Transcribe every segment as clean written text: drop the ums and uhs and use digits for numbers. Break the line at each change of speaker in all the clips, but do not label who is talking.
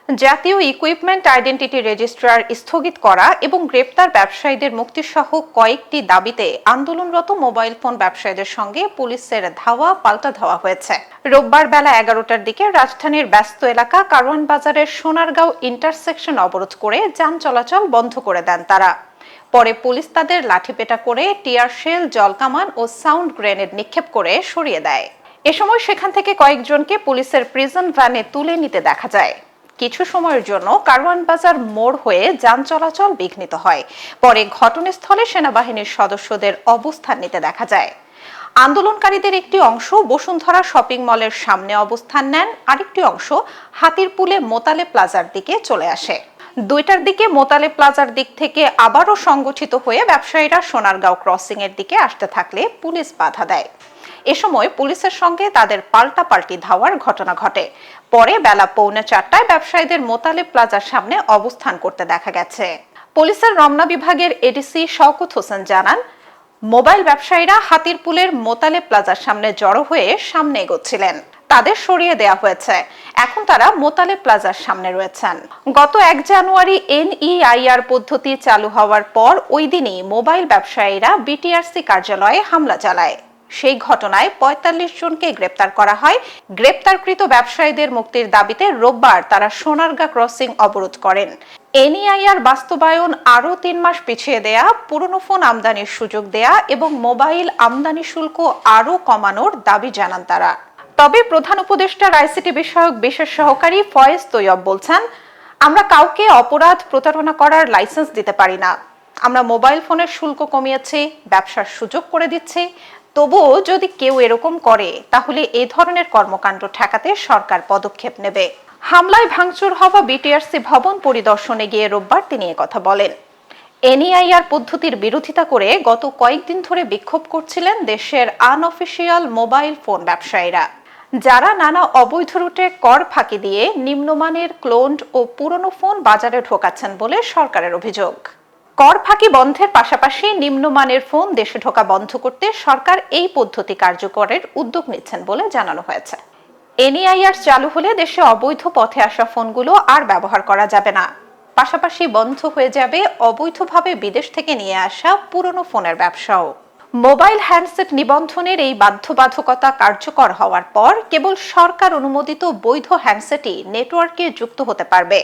জাতীয় equipment identity registrar স্থগিত করা এবং গ্রেপ্তার ব্যবসায়ীদের মুক্তিসহ কয়েকটি দাবিতে আন্দোলনরত মোবাইল ফোন ব্যবসায়ীদের সঙ্গে পুলিশের ধাওয়া পাল্টা ধাওয়া হয়েছে। রোববার বেলা 11টার দিকে রাজধানীর ব্যস্ত এলাকা কারওয়ান বাজারের সোনারগাঁও ইন্টারসেকশন অবরোধ করে যান চলাচল বন্ধ করে দেন তারা। পরে পুলিশ তাদের লাঠিপেটা করে টিয়ার শেল, জলকামান ও সাউন্ড গ্রেনেড নিক্ষেপ করে সরিয়ে দেয়। এ সময় সেখান থেকে কয়েকজনকে পুলিশের প্রিজন ভ্যানে তুলে নিতে দেখা যায়। কিছু সময়ের জন্য কারওয়ান বাজার মোড় হয়ে যান চলাচল বিঘ্নিত হয়। পরে ঘটনাস্থলে সেনাবাহিনীর সদস্যদের অবস্থান নিতে দেখা যায়। আন্দোলনকারীদের একটি অংশ বসুন্ধরা শপিং মলের সামনে অবস্থান নেন, আরেকটি অংশ হাতিরপুলে মোতালে প্লাজার দিকে চলে আসে। 2টার দিকে মোতালে প্লাজার দিক থেকে আবারও সংগঠিত হয়ে ব্যবসায়ীরা সোনারগাঁও ক্রসিং এর দিকে আসতে থাকলে পুলিশ বাধা দেয়। এ সময় পুলিশের সঙ্গে তাদের পাল্টাপাল্টি ধাওয়ার ঘটনা ঘটে। পরে বেলা 3:45টায় ব্যবসায়ীদের মোতালে প্লাজার সামনে অবস্থান করতে দেখা গেছে। পুলিশের রমনা বিভাগের এডিসি শওকত হোসেন জানান, মোবাইল ব্যবসায়ীরা হাতিরপুলের মোতালে প্লাজার সামনে জড়ো হয়ে সামনে এগোচ্ছিলেন। তাদের সরিয়ে দেওয়া হয়েছে। এখন তারা মোতালে প্লাজার সামনে রয়েছেন। গত 1 জানুয়ারি NEIR পদ্ধতি চালু হওয়ার পর ওই দিনই মোবাইল ব্যবসায়ীরা BTRC কার্যালয়ে হামলা চালায়। সেই ঘটনায় 45 জনকে গ্রেপ্তার করা হয়। গ্রেপ্তারকৃত ব্যবসায়ীদের মুক্তির দাবিতে রোববার তারা সোনারগাঁ ক্রসিং অবরোধ করেন। NEIR বাস্তবায়ন আরও 3 মাস পিছিয়ে দেয়া, পুরনো ফোন আমদানির সুযোগ দেয়া এবং মোবাইল আমদানি শুল্ক আরও কমানোর দাবি জানান তারা। তবে প্রধান উপদেষ্টার ICT বিষয়ক বিশেষ সহকারী ফয়েজ তৈয়ব বলছেন, আমরা কাউকে অপরাধ প্রতারণা করার লাইসেন্স দিতে পারি না। আমরা মোবাইল ফোনের শুল্ক কমিয়েছি, ব্যবসার সুযোগ করে দিচ্ছি। তবুও যদি কেউ এরকম করে তাহলে এই ধরনের কর্মকাণ্ড ঠেকাতে সরকার পদক্ষেপ নেবে। হামলায় ভাঙচুর হওয়া BTRC ভবন পরিদর্শনে গিয়ে রোববার তিনি কথা বলেন। NEIR পদ্ধতির বিরোধিতা করে গত কয়েকদিন ধরে বিক্ষোভ করছিলেন দেশের আনঅফিসিয়াল মোবাইল ফোন ব্যবসায়ীরা, যারা নানা অবৈধ রুটে কর ফাঁকি দিয়ে নিম্নমানের ক্লোনড ও পুরনো ফোন বাজারে ঢোকাচ্ছেন বলে সরকারের অভিযোগ। কর ফাঁকি বন্ধের পাশাপাশি নিম্নমানের ফোন দেশে ঢোকা বন্ধ করতে সরকার এই পদ্ধতি কার্যকরের উদ্যোগ নিচ্ছেন বলে জানানো হয়েছে। NEIR চালু হলে দেশে অবৈধ পথে আসা ফোনগুলো আর ব্যবহার করা যাবে না। পাশাপাশি বন্ধ হয়ে যাবে অবৈধভাবে বিদেশ থেকে নিয়ে আসা পুরনো ফোনের ব্যবসাও। মোবাইল হ্যান্ডসেট নিবন্ধনের এই বাধ্যবাধকতা কার্যকর হওয়ার পর কেবল সরকার অনুমোদিত বৈধ হ্যান্ডসেটই নেটওয়ার্কে যুক্ত হতে পারবে।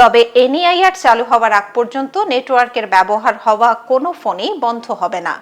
তবে NEIR চালু হওয়ার আগ পর্যন্ত নেটওয়ার্কের ব্যবহার হওয়া কোনো ফোনই বন্ধ হবে না।